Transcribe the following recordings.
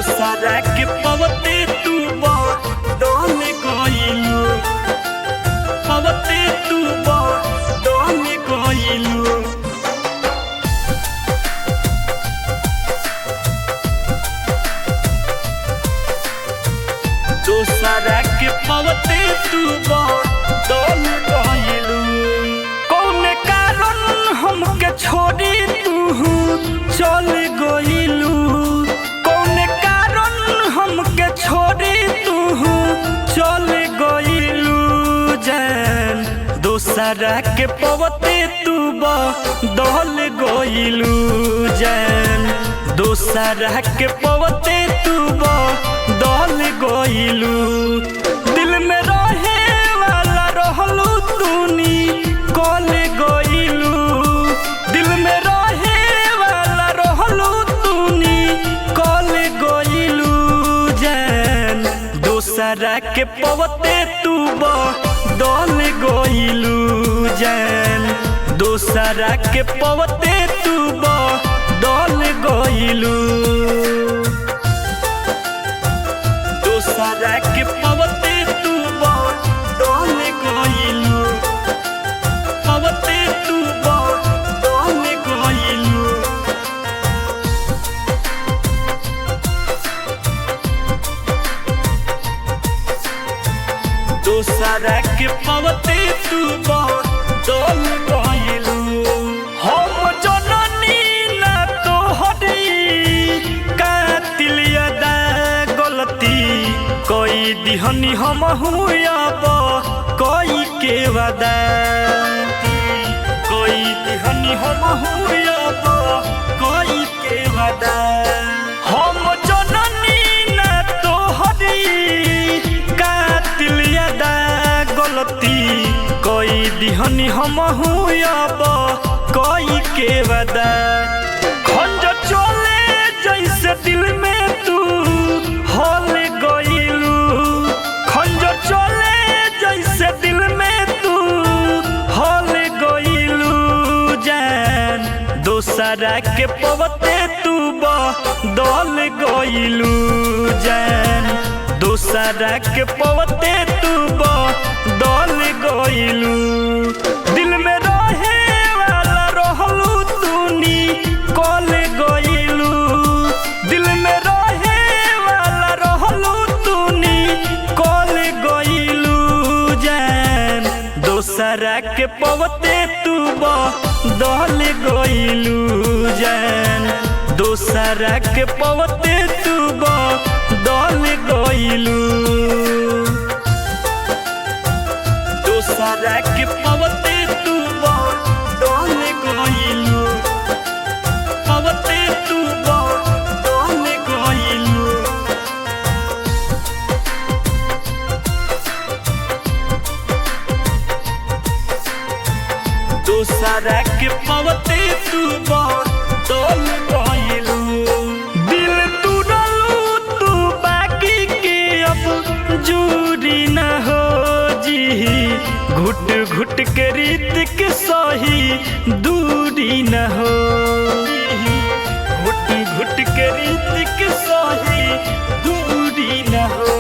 दोसरा के पवते तू बदल गइलू, पवते तू बदल गइलू। दोसरा के पवते तू बदल गइलू। कौन कारण हमके छोड़ी तू चल गइलू, कौन कारण हमके छोड़ी तू चल गइलू। जान दोसरा के पवते तू बदल गइलू, जान दोसरा के पवते तू बदल गइलू। दिल में रहे वाला रहलू तूनी कल गइलू, दिल में रहे वाला रहलू तूनी कल गइलू। जान दोसरा के पवते तू बदल गइलू, जान दोसरा के पवते तू बदल गइलू। दोसरा के पवते तू बदल गइलू, पवते तू बदल गइलू। दोसरा के पवते तू बदल गइलू। हम जननी ना तोहरी कातिल अदा गलती कोई दिहनी हम हुआब कोई के वादा, कोई दिहनी हम हुआब कोई के वादा। हम जननी ना तोहरी कातिल अदा गलती कोई दिहनी हम हुआब कोई के वादा। खंज चले जैसे दिल में तू हल गइलू, खंज चले जैसे दिल में तू हल गइलू। जान दोसरा के पवते तू बदल गइलू, जान दोसरा के पवते तू बदल गइलू। दिल में रहे वाला रहलू तूनी कल गइलू, दिल में रहे वाला रहलू तूनी कल गइलू। जान दोसरा के पवते तू बदल गइलू, जान दोसरा के पवते तू बदल गइलू। दोसरा के पवते तू बदल गइलू, पवते तू बदल गइलू। दोसरा के पवते तू बदल गइलू। दिल तुरलू तू बाकी के अब जुड़ी न हो जी, घुट घुट के रीत के सही दूरी न हो, घुट घुट के रीत के सही दूरी न हो।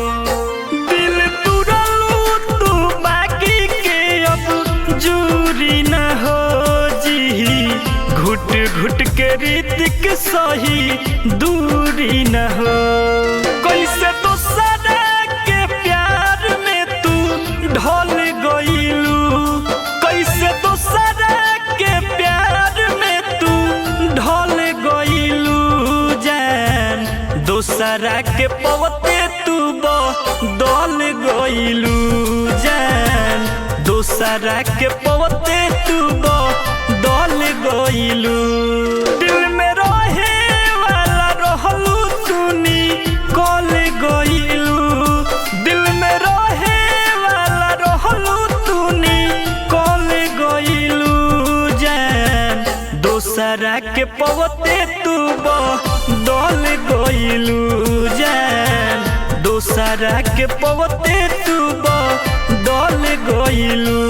दिल तुरलू तू बाकी के अब जुड़ी न हो जी, घुट घुट के रीत के सही दूरी न हो। कैसे दोसरा के प्यार में तू ढल गइलू, कैसे दोसरा के प्यार में तू ढल गइलू। जान दोसरा के पवते तू बदल गइलू, जान दोसरा के पवते तू बदल गइलू। दिल में रहे वाला रहलू तूनी कल गइलू, दिल में रहे वाला रहलू तूनी कल गइलू। जान दोसरा के पवते तू बदल गइलू, जान दोसरा के पवते तू बदल गइलू।